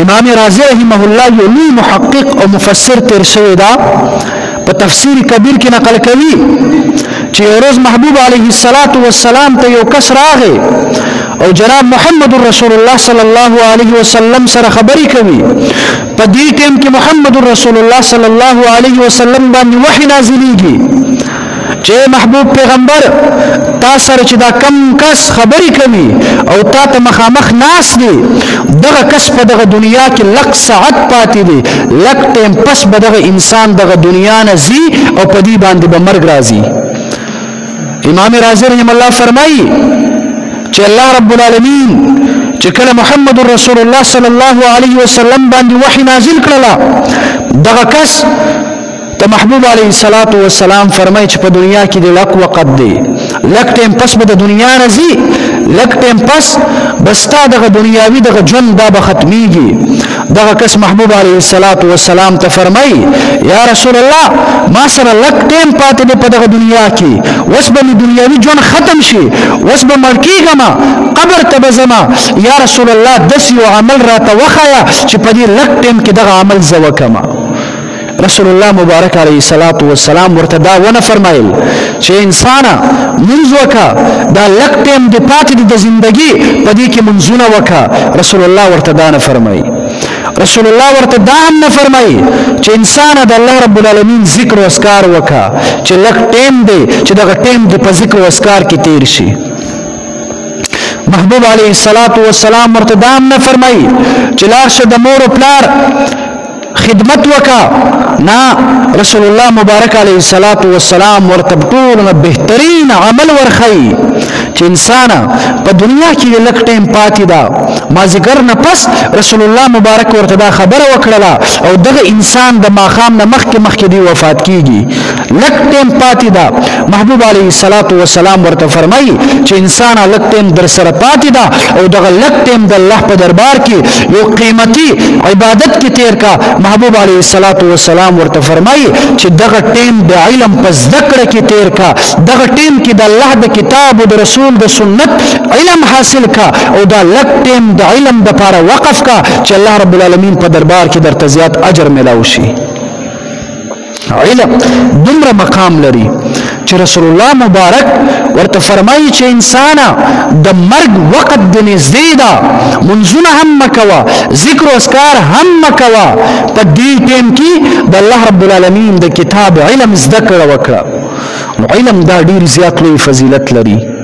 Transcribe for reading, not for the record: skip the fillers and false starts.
امام رازی رحمه الله یو لوی محقق او مفسر تیر شوی دا په تفسیر کبیر کې نقل کوي چې یو ورځ محبوب علیه السلام ته یو کس راغی او جناب محمد رسول الله صلی الله علیه وسلم سره خبرې کوي. په دې ټیم کې محمد رسول الله صلی الله علیه وسلم باندې وحی نازلېږي چې محبوب پیغمبر تا سره چې دا کم کس خبرې کوي او تا ته مخامخ ناس دی دغه کس په دغه دنیا کې لک ساعت پاتې دی لک ټیم پس به دغه انسان دغه دنیا نه ځي او په دې باندې به مرګ راځي. امام رازی رحمه الله فرمایي چې الله رب العالمین چې کله محمد رسول الله صلی الله علیه وسلم باندې وحی نازل کړله دغه کس ته محبوب علیه السلام فرمایي چې په دنیا کې د لک وخت دی لک ټیم پس به د دنیا نه ځي لک ټیم پس بستا دغه دنیاوي دغه ژوند دا به ختمیږي. دغه کس محبوب علیه السلام ته فرمایي یا رسول الله ما سره لک ټیم پاتې دی په دغه دنیا کې اوس به مې دنیاوي ژوند ختم شي اوس به مړ کېږم قبر ته به ځم یا رسول الله داسې یو عمل راته وښیه چې په دې لک ټیم کې دغه عمل زه وکړم. رسول الله مبارک علیه السلام ورته دا ونه فرمایل چې انسانه منځ وکړه دا لک ټیم د پاتې د زندگی په دې کې منځونه وکړه. رسول الله ورته دا نه فرمایي. رسول الله ورته دا هم نه فرمایي چې انسان د الله رب العالمین ذکر او اذکار وکړه چې لک ټیم دی چې دغه ټیم د په ذکر او اذکار کې تیر شي. محبوب علیه السلام ورته دا هم نه فرمایي چې لاړ شه د مور او پلار خدمت وکا نا رسول الله مبارک علیه السلام ورته ټول بهترین عمل ورخی چې انسان په دنیا کې لک ټیم پاتې دا مازیګر نه پس رسول الله مبارک ورته دا خبره وکړه او دغه انسان د ماخام نه مخکې دی وفات کیږي لک ټیم پاتې دا محبوب علیه السلام ورته فرمایي چې انسان لک ټیم در سره پاتې دا او دغه لک ټیم د الله په دربار کې یو قیمتي عبادت کې تیر کا. محبوب علیه السلام ورته فرمایي چې دغه ټیم د علم په ذکر کې تیر کا دغه ټیم کې د الله د کتاب او د رسول د سنت علم حاصل کا او دا لک ټیم د علم د لپاره وقف کا چې الله رب العالمین په دربار کې درته زیات اجر ملاوي شي. علم دومره مقام لري چې رسول الله مبارک ورته فرمایي چې انسان د مرګ وخت د نږدې ده منځونه هم مکوا ذکر او اذکار هم مکوا په دې ټیم کې د الله رب العالمین د کتاب علم زده کړه وکړه. علم دا ډیر زیات لوی فضیلت لري.